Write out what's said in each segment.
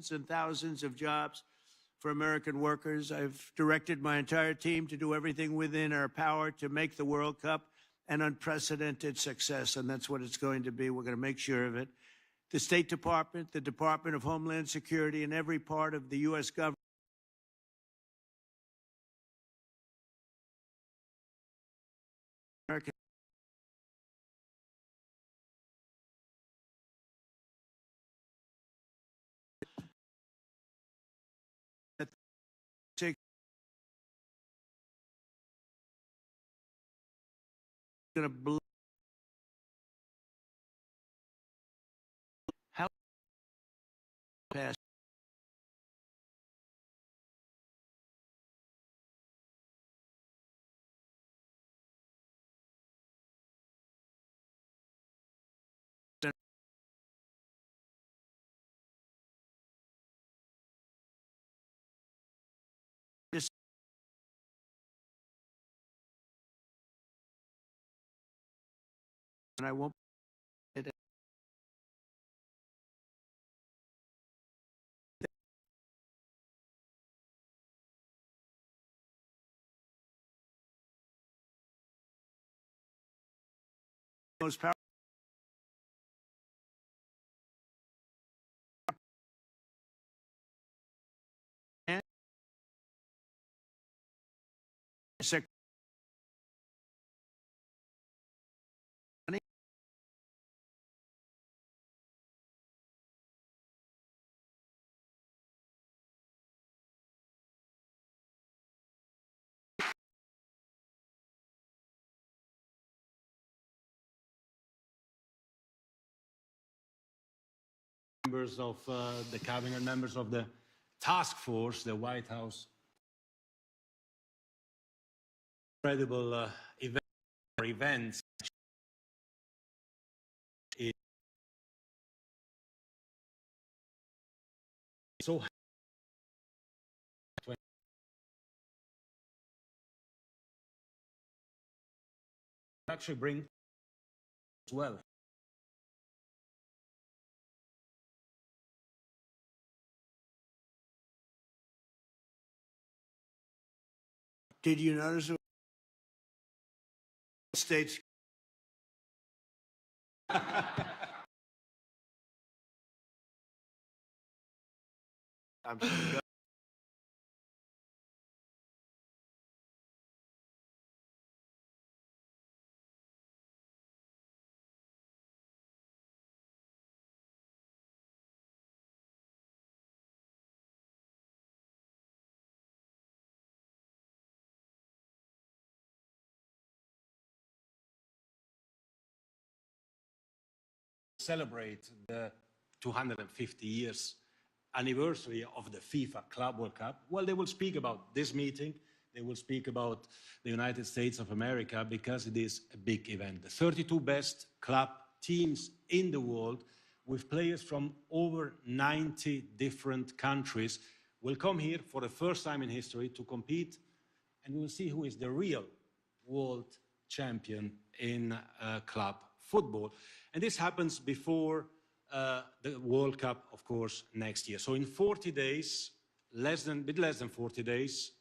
thousands and thousands of jobs for American workers. I've directed my entire team to do everything within our power to make the World Cup an unprecedented success, and that's what it's going to be. We're going to make sure of it. The State Department, the Department of Homeland Security, and every part of the U.S. government American going to blow. How pass? And I won't. Most powerful. Members of the cabinet, members of the task force, the White House. Incredible events. So actually bring as well. Did you notice the States? I'm celebrate the 250 years anniversary of the FIFA Club World Cup. Well, they will speak about this meeting. They will speak about the United States of America because it is a big event. The 32 best club teams in the world with players from over 90 different countries will come here for the first time in history to compete, and we will see who is the real world champion in club football. And this happens before the World Cup, of course, next year. So in 40 days, bit less than 40 days,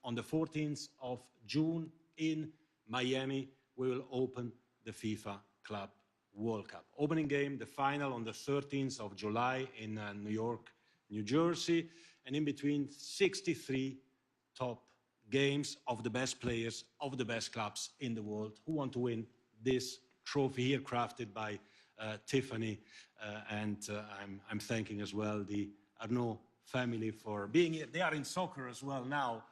on the 14th of June in Miami, we will open the FIFA Club World Cup. Opening game, the final on the 13th of July in New York, New Jersey, and in between 63 top games of the best players, of the best clubs in the world who want to win this trophy here crafted by Tiffany, and I'm thanking as well the Arnaud family for being here. They are in soccer as well now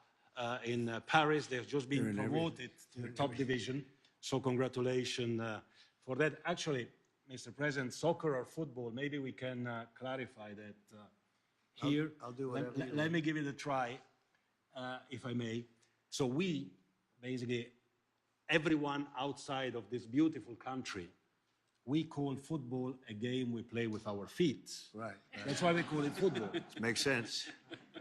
in Paris. They've just been promoted to the top division, so congratulations for that. Actually, Mr. President, soccer or football, maybe we can clarify that here. I'll do whatever. Let me give it a try, if I may. So we, basically, everyone outside of this beautiful country, we call football a game we play with our feet. Right. That's why we call it football. Makes sense.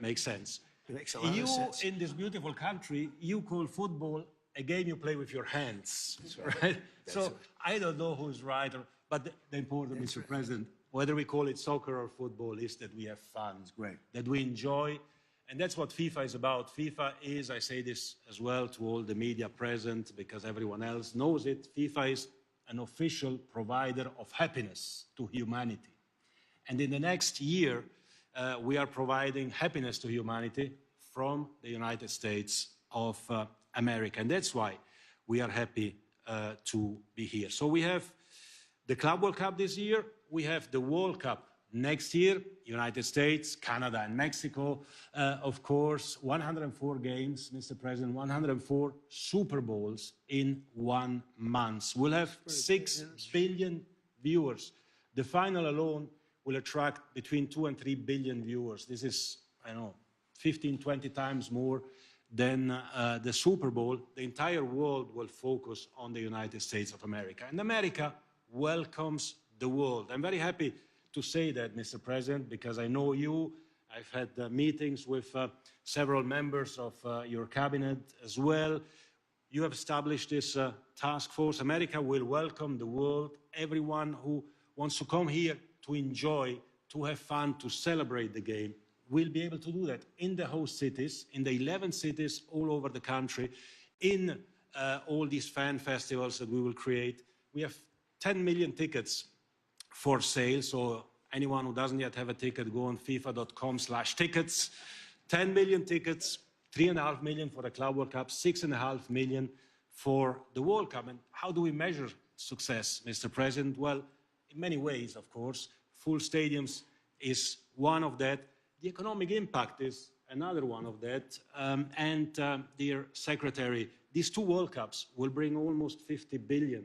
Makes sense. It makes a lot of sense. In this beautiful country, you call football a game you play with your hands, right? So I don't know who's right, but the important, Mr. President, whether we call it soccer or football, is that we have fun. It's great. That we enjoy. And that's what FIFA is about. FIFA is, I say this as well to all the media present because everyone else knows it, FIFA is an official provider of happiness to humanity. And in the next year, we are providing happiness to humanity from the United States of America. And that's why we are happy to be here. So we have the Club World Cup this year. We have the World Cup next year, United States, Canada, and Mexico. Of course, 104 games, Mr. President, 104 Super Bowls in 1 month. We'll have 6 billion viewers. The final alone will attract between 2 and 3 billion viewers. This is, I don't know, 15, 20 times more than the Super Bowl. The entire world will focus on the United States of America. And America welcomes the world. I'm very happy to say that, Mr. President, because I know you. I've had meetings with several members of your cabinet as well. You have established this task force. America will welcome the world, everyone who wants to come here to enjoy, to have fun, to celebrate the game, will be able to do that in the host cities, in the 11 cities all over the country, in all these fan festivals that we will create. We have 10 million tickets for sale, so anyone who doesn't yet have a ticket, go on fifa.com/tickets. 10 million tickets, 3.5 million for the Club World Cup, 6.5 million for the World Cup. And how do we measure success, Mr. President? Well, in many ways, of course. Full stadiums is one of that. The economic impact is another one of that. Dear Secretary, these 2 World Cups will bring almost 50 billion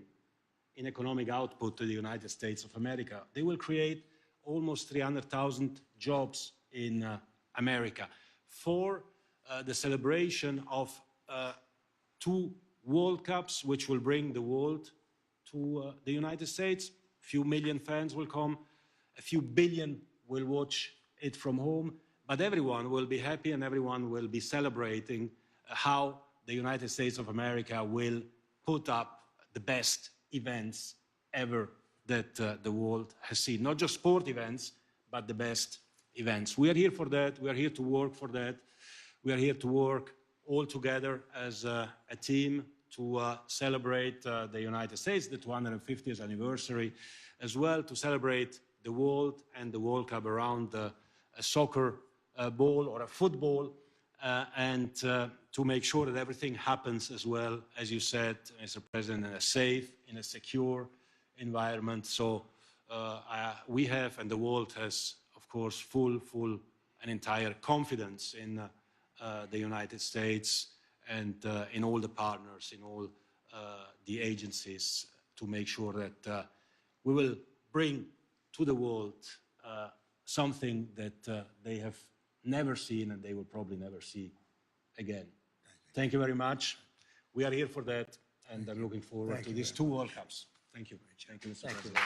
in economic output to the United States of America. They will create almost 300,000 jobs in America. For the celebration of 2 World Cups, which will bring the world to the United States, a few million fans will come, a few billion will watch it from home, but everyone will be happy and everyone will be celebrating how the United States of America will put up the best events ever that the world has seen. Not just sport events, but the best events. We are here for that. We are here to work for that. We are here to work all together as a team to celebrate the United States, the 250th anniversary, as well to celebrate the world and the World Cup around a soccer ball or a football, and to make sure that everything happens as well, as you said, Mr. President, in a safe, in a secure environment. So we have, and the world has, of course, full and entire confidence in the United States and in all the partners, in all the agencies, to make sure that we will bring to the world something that they have never seen and they will probably never see again. Thank you very much. We are here for that, and I'm looking forward to these 2 World Cups. Thank you. Thank you, Mr. President.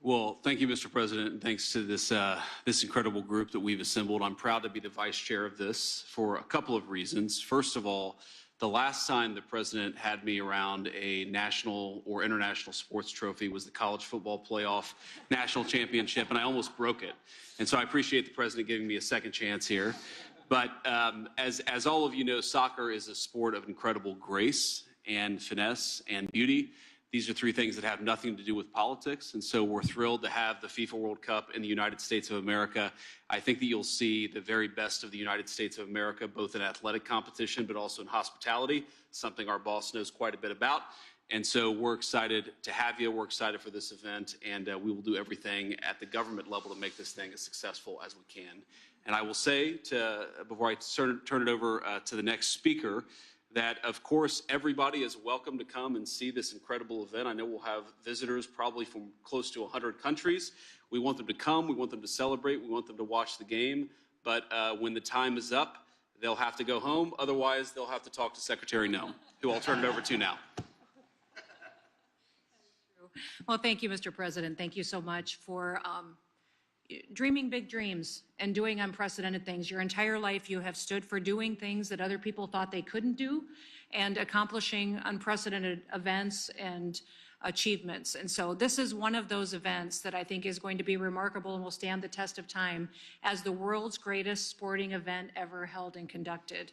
Well, thank you, Mr. President, and thanks to this incredible group that we've assembled. I'm proud to be the vice chair of this for a couple of reasons. First of all, the last time the president had me around a national or international sports trophy was the college football playoff national championship, and I almost broke it. And so I appreciate the president giving me a second chance here. But as all of you know, soccer is a sport of incredible grace and finesse and beauty. These are 3 things that have nothing to do with politics, and so we're thrilled to have the FIFA World Cup in the United States of America. I think that you'll see the very best of the United States of America, both in athletic competition, but also in hospitality, something our boss knows quite a bit about. And so we're excited to have you. We're excited for this event, and we will do everything at the government level to make this thing as successful as we can. And I will say, before I turn it over to the next speaker, that, of course, everybody is welcome to come and see this incredible event. I know we'll have visitors probably from close to 100 countries. We want them to come. We want them to celebrate. We want them to watch the game. But when the time is up, they'll have to go home. Otherwise, they'll have to talk to Secretary Noem, who I'll turn it over to now. Well, thank you, Mr. President. Thank you so much for dreaming big dreams and doing unprecedented things. Your entire life you have stood for doing things that other people thought they couldn't do and accomplishing unprecedented events and achievements. And so this is one of those events that I think is going to be remarkable and will stand the test of time as the world's greatest sporting event ever held and conducted.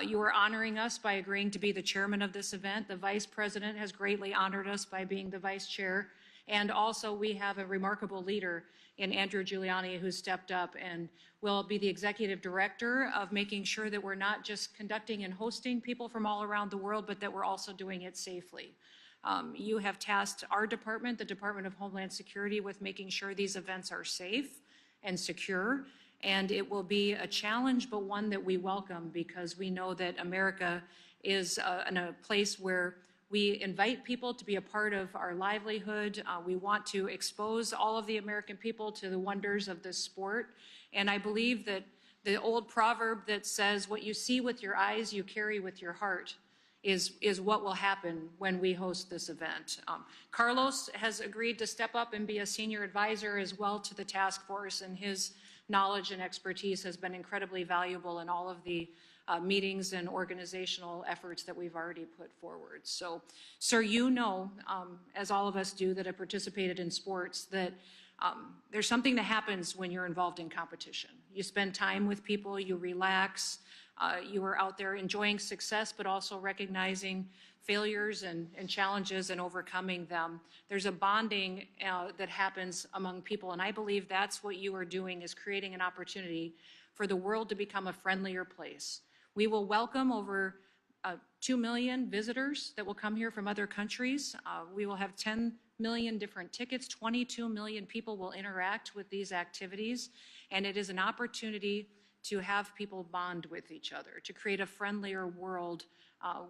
You are honoring us by agreeing to be the chairman of this event. The vice president has greatly honored us by being the vice chair. And also we have a remarkable leader in Andrew Giuliani who stepped up and will be the executive director of making sure that we're not just conducting and hosting people from all around the world, but that we're also doing it safely. You have tasked our department, the Department of Homeland Security, with making sure these events are safe and secure. And it will be a challenge, but one that we welcome because we know that America is in a place where we invite people to be a part of our livelihood. We want to expose all of the American people to the wonders of this sport. And I believe that the old proverb that says, what you see with your eyes, you carry with your heart, is what will happen when we host this event. Carlos has agreed to step up and be a senior advisor as well to the task force, and his knowledge and expertise has been incredibly valuable in all of the meetings and organizational efforts that we've already put forward. So, sir, you know, as all of us do that have participated in sports, that there's something that happens when you're involved in competition. You spend time with people, you relax, you are out there enjoying success, but also recognizing failures and challenges and overcoming them. There's a bonding that happens among people, and I believe that's what you are doing, is creating an opportunity for the world to become a friendlier place. We will welcome over 2 million visitors that will come here from other countries. We will have 10 million different tickets. 22 million people will interact with these activities, and it is an opportunity to have people bond with each other, to create a friendlier world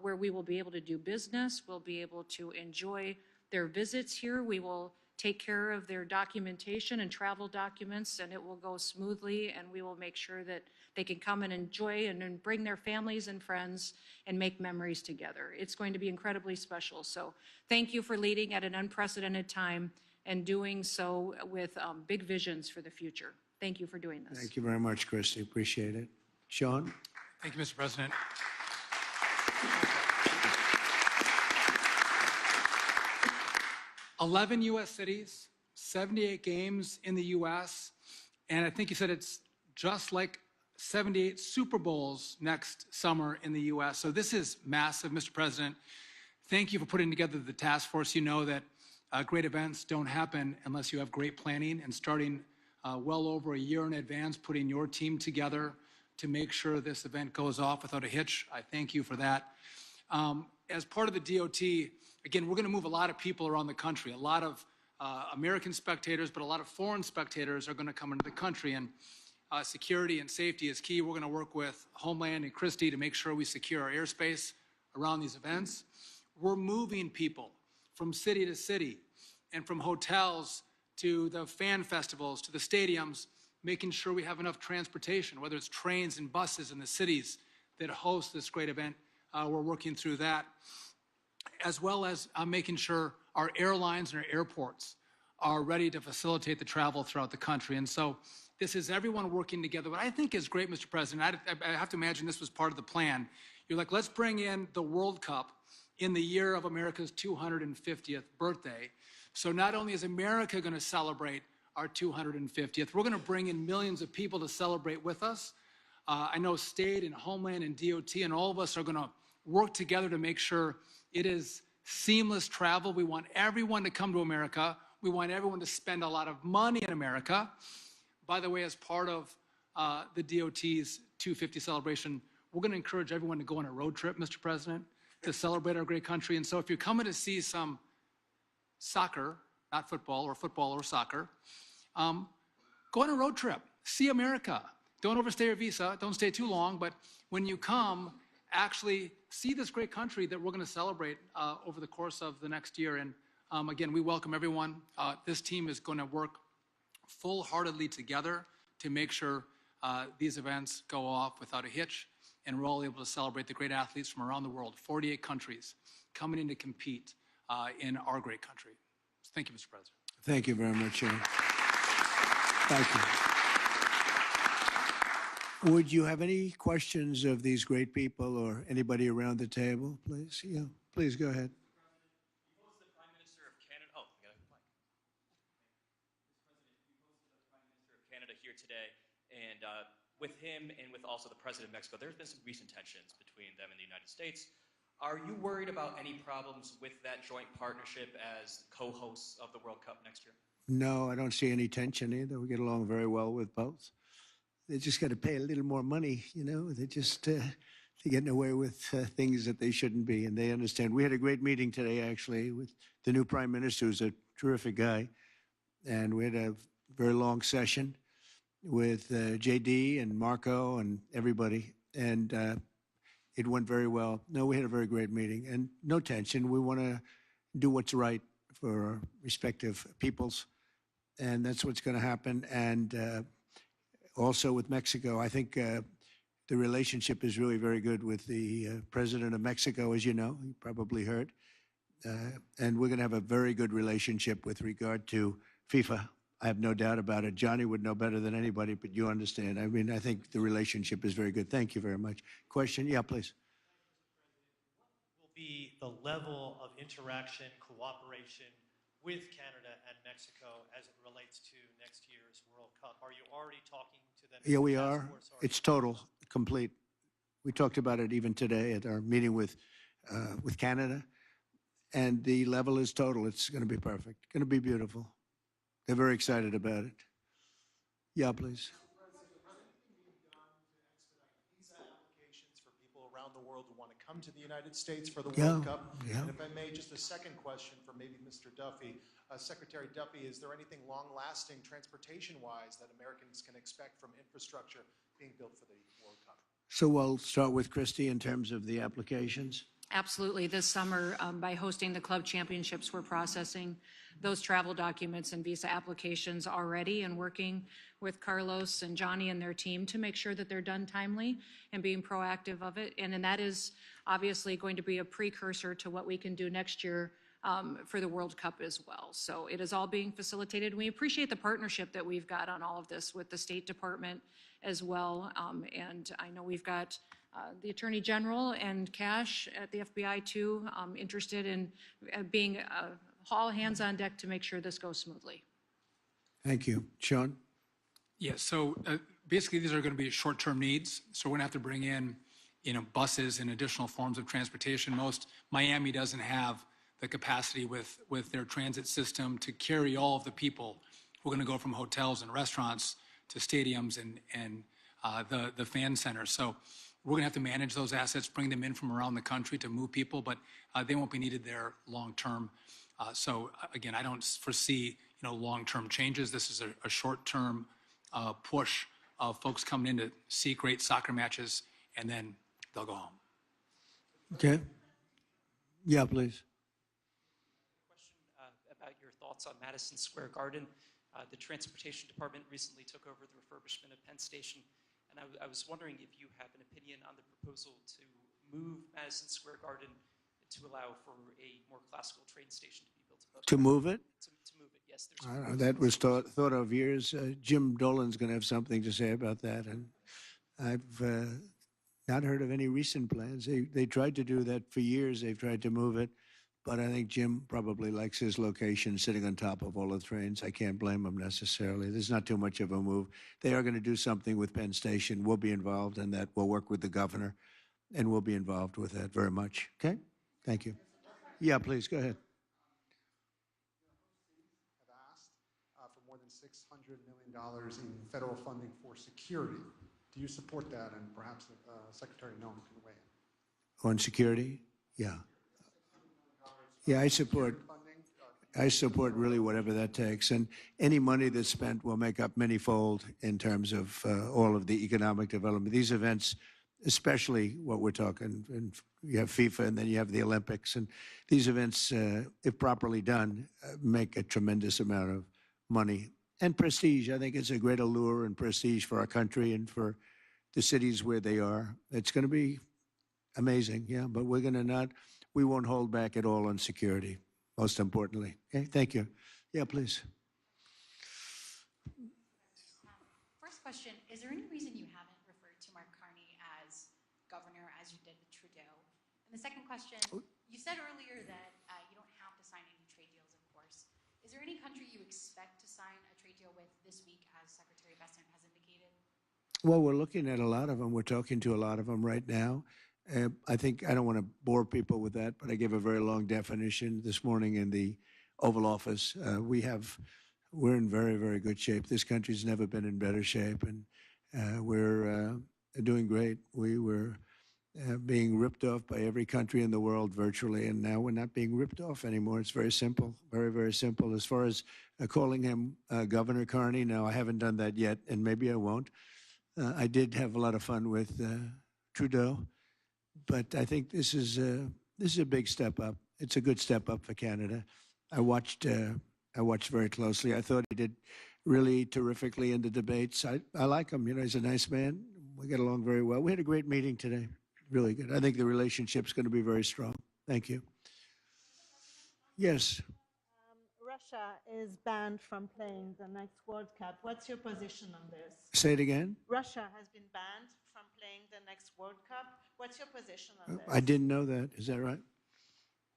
where we will be able to do business, we'll be able to enjoy their visits here, we will take care of their documentation and travel documents, and it will go smoothly, and we will make sure that they can come and enjoy and bring their families and friends and make memories together. It's going to be incredibly special. So thank you for leading at an unprecedented time and doing so with big visions for the future. Thank you for doing this. Thank you very much, Christy. Appreciate it. Sean? Thank you, Mr. President. 11 U.S. cities, 78 games in the U.S., and I think you said it's just like 78 Super Bowls next summer in the U.S. So this is massive, Mr. President. Thank you for putting together the task force. You know that great events don't happen unless you have great planning, and starting well over a year in advance, putting your team together to make sure this event goes off without a hitch. I thank you for that. As part of the DOT, again, we're going to move a lot of people around the country. A lot of American spectators, but a lot of foreign spectators are going to come into the country, and security and safety is key. We're going to work with Homeland and Christie to make sure we secure our airspace around these events. We're moving people from city to city and from hotels to the fan festivals, to the stadiums, making sure we have enough transportation, whether it's trains and buses in the cities that host this great event. We're working through that, as well as making sure our airlines and our airports are ready to facilitate the travel throughout the country. And so this is everyone working together. What I think is great, Mr. President, I have to imagine this was part of the plan. You're like, let's bring in the World Cup in the year of America's 250th birthday. So not only is America going to celebrate our 250th, we're going to bring in millions of people to celebrate with us. I know State and Homeland and DOT and all of us are going to work together to make sure it is seamless travel. We want everyone to come to America. We want everyone to spend a lot of money in America. By the way, as part of the DOT's 250 celebration, we're going to encourage everyone to go on a road trip, Mr. President, to celebrate our great country. And so if you're coming to see some soccer, not football or soccer, go on a road trip, see America. Don't overstay your visa, don't stay too long, but when you come, actually see this great country that we're going to celebrate over the course of the next year. And again, we welcome everyone. This team is going to work full-heartedly together to make sure these events go off without a hitch, and we're all able to celebrate the great athletes from around the world, 48 countries coming in to compete in our great country. So thank you, Mr. President. Thank you very much, Sean. Thank you. Would you have any questions of these great people or anybody around the table, please? Yeah, please go ahead. You hosted the Prime Minister of Canada. Oh, we got a mic. Mr. President, you hosted the Prime Minister of Canada here today, and with him and with also the President of Mexico, there's been some recent tensions between them and the United States. Are you worried about any problems with that joint partnership as co-hosts of the World Cup next year? No, I don't see any tension either. We get along very well with both. They just got to pay a little more money, you know. They're getting away with things that they shouldn't be, and they understand. We had a great meeting today, actually, with the new Prime Minister, who's a terrific guy, and we had a very long session with JD and Marco and everybody, and it went very well. No, we had a very great meeting, and no tension. We want to do what's right for our respective peoples, and that's what's going to happen. And also with Mexico, I think the relationship is really very good with the president of Mexico, as you know, you probably heard. And we're going to have a very good relationship with regard to FIFA. I have no doubt about it. Johnny would know better than anybody, but you understand. I mean, I think the relationship is very good. Thank you very much. Question? Yeah, please. Will be the level of interaction, cooperation with Canada and Mexico as it relates to next year's World Cup? Are you already talking to them? Yeah, we are. It's total, complete. We talked about it even today at our meeting with Canada, and the level is total. It's going to be perfect. Going to be beautiful. They're very excited about it. Yeah, please. Visa applications for people around the world who want to come to the United States for the World Cup. Yeah. And if I may, just a second question for maybe Mr. Duffy. Secretary Duffy, is there anything long-lasting transportation-wise that Americans can expect from infrastructure being built for the World Cup? So we'll start with Christy in terms of the applications. Absolutely. This summer, by hosting the club championships, we're processing those travel documents and visa applications already and working with Carlos and Johnny and their team to make sure that they're done timely and being proactive of it. And that is obviously going to be a precursor to what we can do next year for the World Cup as well. So it is all being facilitated. We appreciate the partnership that we've got on all of this with the State Department as well. And I know we've got the Attorney General and Cash at the FBI too, interested in being all hands on deck to make sure this goes smoothly. Thank you. Sean? Yeah, so basically these are going to be short-term needs. So we're going to have to bring in, buses and additional forms of transportation. Miami doesn't have the capacity with their transit system to carry all of the people who are going to go from hotels and restaurants to stadiums and the fan centers. So we're going to have to manage those assets, bring them in from around the country to move people, but they won't be needed there long-term. So again, I don't foresee, long-term changes. This is a short-term push of folks coming in to see great soccer matches, and then they'll go home. Okay. Yeah, please. Question about your thoughts on Madison Square Garden. The Transportation Department recently took over the refurbishment of Penn Station, and I was wondering if you have an opinion on the proposal to move Madison Square Garden to allow for a more classical train station to be built above. To move it? To move it, yes. I don't know. That was thought of years. Jim Dolan's going to have something to say about that, and I've not heard of any recent plans. They tried to do that for years. They've tried to move it, but I think Jim probably likes his location sitting on top of all the trains. I can't blame him necessarily. There's not too much of a move. They are going to do something with Penn Station. We'll be involved in that. We'll work with the governor, and we'll be involved with that very much. Okay? Thank you. Yeah, please, go ahead. Have asked for more than $600 million in federal funding for security. Do you support that? And perhaps Secretary Noem can weigh in. On security? Yeah. Yeah, I support really whatever that takes. And any money that's spent will make up many-fold in terms of all of the economic development. These events, especially what we're talking, and you have FIFA and then you have the Olympics. And these events, if properly done, make a tremendous amount of money. And prestige. I think it's a great allure and prestige for our country and for the cities where they are. It's going to be amazing, yeah, but we won't hold back at all on security, most importantly. Okay, thank you. Yeah, please. question, is there any reason you haven't referred to Mark Carney as governor as you did with Trudeau? And the second question, you said earlier that you don't have to sign any trade deals, of course. Is there any country you expect to sign a trade deal with this week, as Secretary Besson has indicated? Well, we're looking at a lot of them. We're talking to a lot of them right now. I think I don't want to bore people with that, but I gave a very long definition this morning in the Oval Office. We're in very, very good shape. This country's never been in better shape, and we're doing great. We were being ripped off by every country in the world virtually, and now we're not being ripped off anymore. It's very simple, very, very simple. As far as calling him Governor Carney, no, I haven't done that yet, and maybe I won't. I did have a lot of fun with Trudeau, but I think this is a big step up. It's a good step up for Canada. I watched very closely. I thought he did really terrifically in the debates. I like him. You know, he's a nice man. We get along very well. We had a great meeting today. Really good. I think the relationship's going to be very strong. Thank you. Yes. Russia is banned from playing the next World Cup. What's your position on this? Say it again. Russia has been banned from playing the next World Cup. What's your position on this? I didn't know that. Is that right?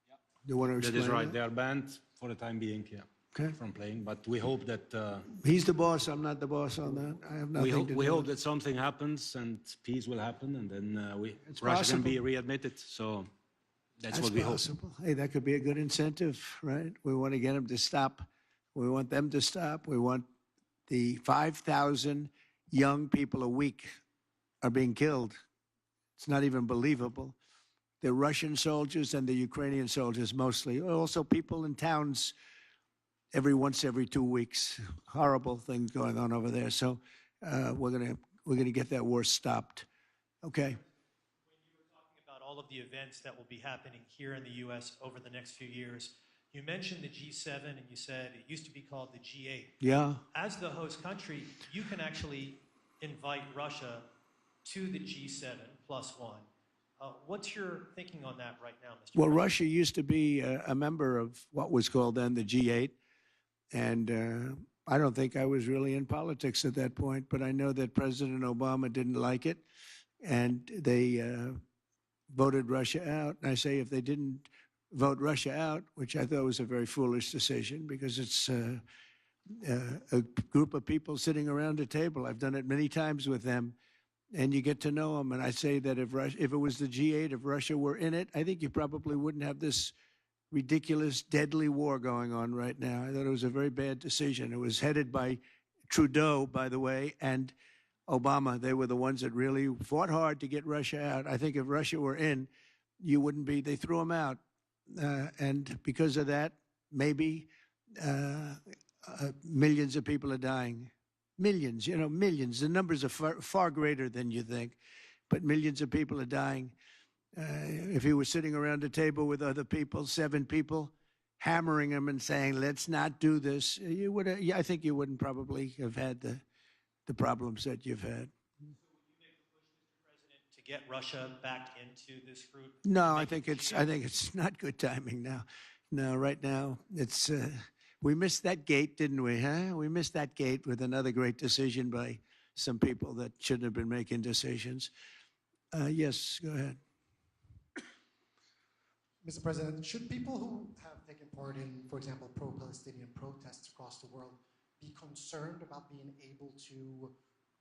Yeah. You want to explain That is right. that? They are banned for the time being, yeah, Okay. from playing. But we hope that He's the boss. I'm not the boss on that. I have nothing to do we hope with it. that something happens and peace will happen, and then It's Russia possible. can be readmitted. So that's what we possible. Hey, that could be a good incentive, right? We want to get them to stop. We want them to stop. We want the 5,000 young people a week are being killed. It's not even believable. The Russian soldiers and the Ukrainian soldiers mostly. Also people in towns every 2 weeks. Horrible things going on over there. So we're gonna get that war stopped. Okay. When you were talking about all of the events that will be happening here in the U.S. over the next few years, you mentioned the G7 and you said it used to be called the G8. Yeah. As the host country, you can actually invite Russia to the G7 plus one. What's your thinking on that right now, Mr. Well, President? Russia used to be a member of what was called then the G8. And I don't think I was really in politics at that point, but I know that President Obama didn't like it. And they voted Russia out. And I say if they didn't vote Russia out, which I thought was a very foolish decision because it's a group of people sitting around a table. I've done it many times with them. And you get to know them. And I say that if it was the G8, if Russia were in it, I think you probably wouldn't have this ridiculous, deadly war going on right now. I thought it was a very bad decision. It was headed by Trudeau, by the way, and Obama. They were the ones that really fought hard to get Russia out. I think if Russia were in, you wouldn't be, they threw them out. And because of that, maybe millions of people are dying. Millions, millions. The numbers are far greater than you think, but millions of people are dying. If he was sitting around a table with other people, 7 people, hammering him and saying, let's not do this, you would. I think you wouldn't probably have had the problems that you've had. So would you make the push, Mr. President, to get Russia back into this group? No, I think it's not good timing now. No, right now it's we missed that gate, didn't we? Huh? We missed that gate with another great decision by some people that shouldn't have been making decisions. Yes, go ahead. Mr. President, should people who have taken part in, for example, pro-Palestinian protests across the world be concerned about being able to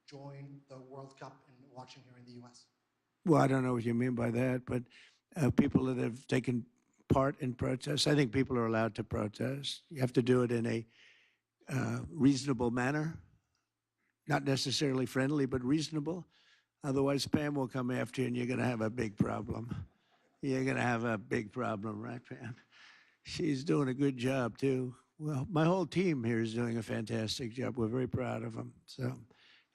join the World Cup and watching here in the U.S.? Well, I don't know what you mean by that, but people that have taken part in protests, I think people are allowed to protest. You have to do it in a reasonable manner, not necessarily friendly, but reasonable. Otherwise, Pam will come after you and you're going to have a big problem. You're going to have a big problem, right, Pam? She's doing a good job, too. Well, my whole team here is doing a fantastic job. We're very proud of them. So,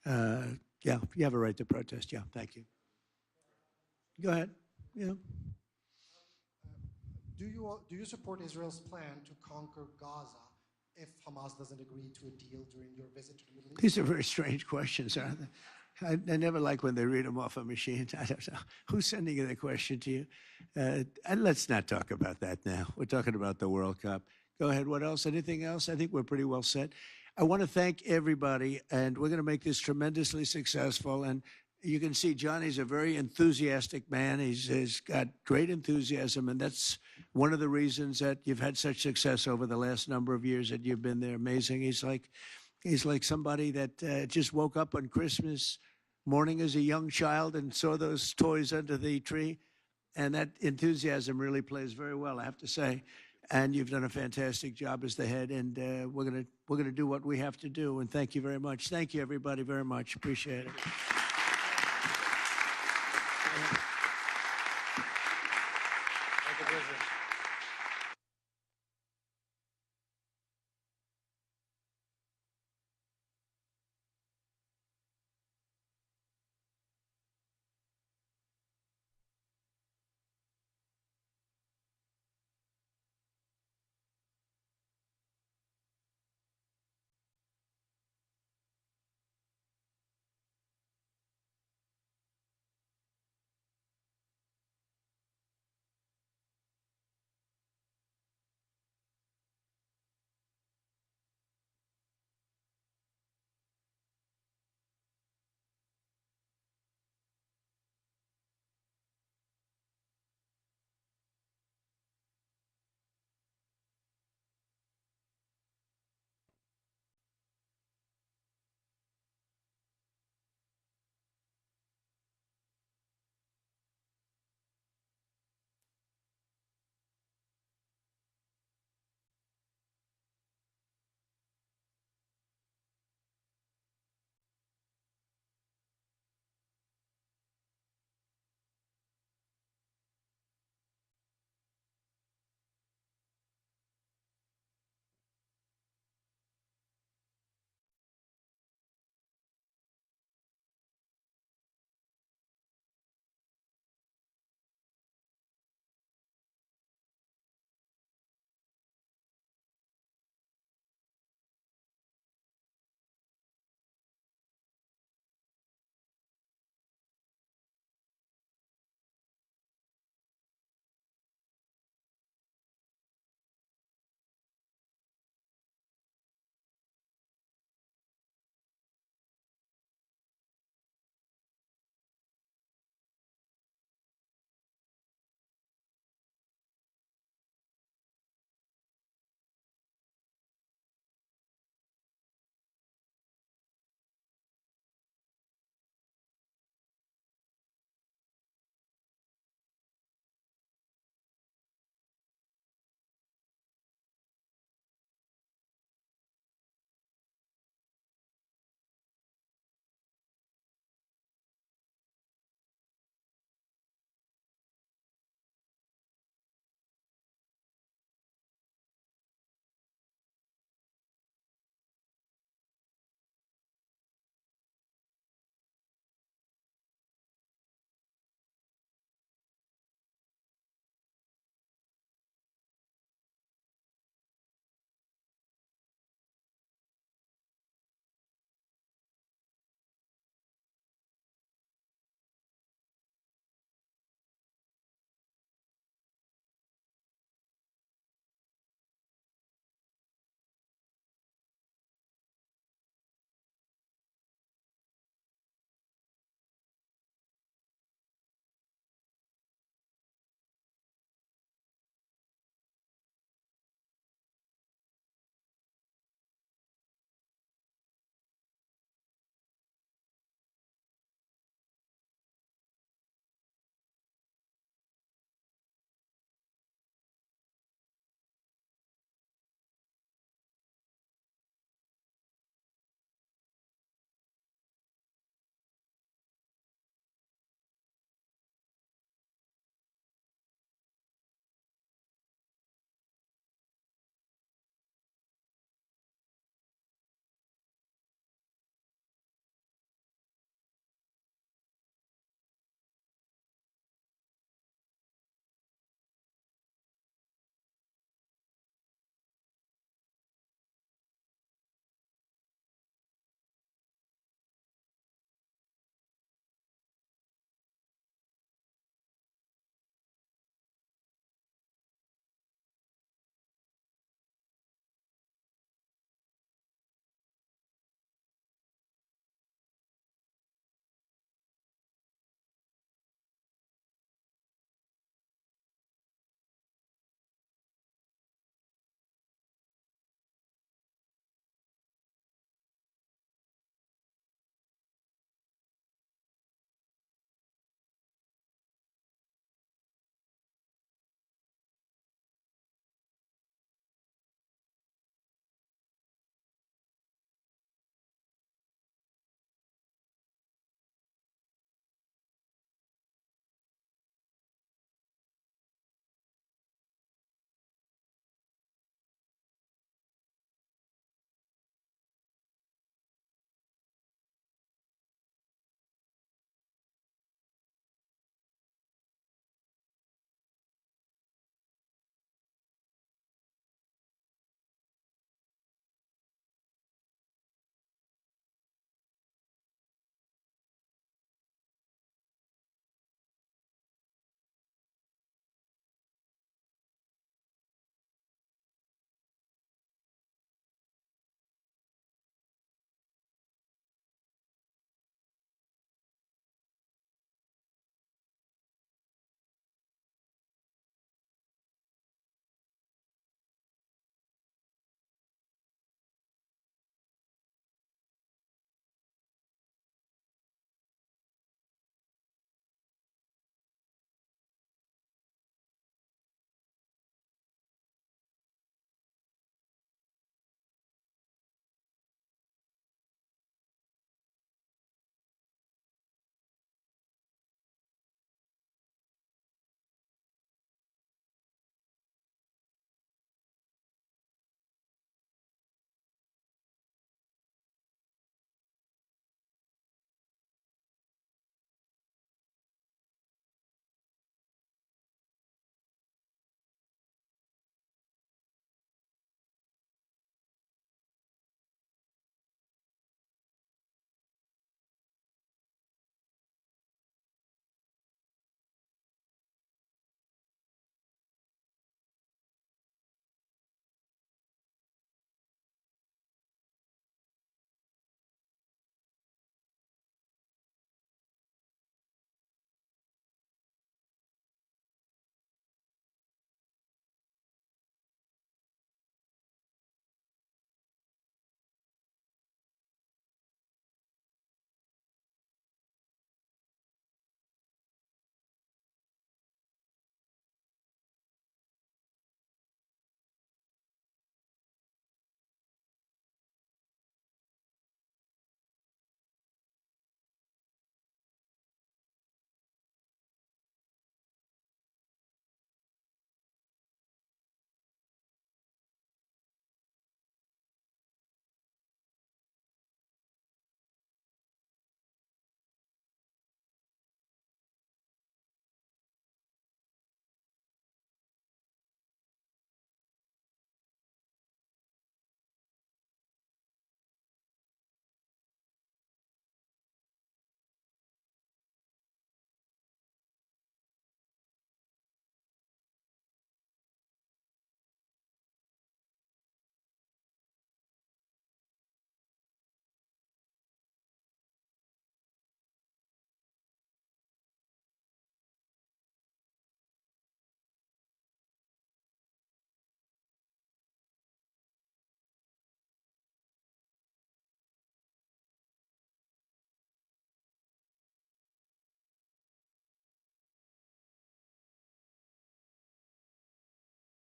yeah, you have a right to protest. Yeah, thank you. Go ahead. Yeah. Do you support Israel's plan to conquer Gaza if Hamas doesn't agree to a deal during your visit to the Middle East? These are very strange questions, aren't they? I never like when they read them off a machine. I don't know. Who's sending the question to you? And let's not talk about that now. We're talking about the World Cup. Go ahead. What else? Anything else? I think we're pretty well set. I want to thank everybody, and we're going to make this tremendously successful. And you can see Johnny's a very enthusiastic man. He's got great enthusiasm, and that's one of the reasons that you've had such success over the last number of years that you've been there. Amazing. He's like somebody that just woke up on Christmas morning as a young child and saw those toys under the tree. And that enthusiasm really plays very well, I have to say. And you've done a fantastic job as the head, and we're gonna do what we have to do. And thank you very much. Thank you, everybody, very much. Appreciate it.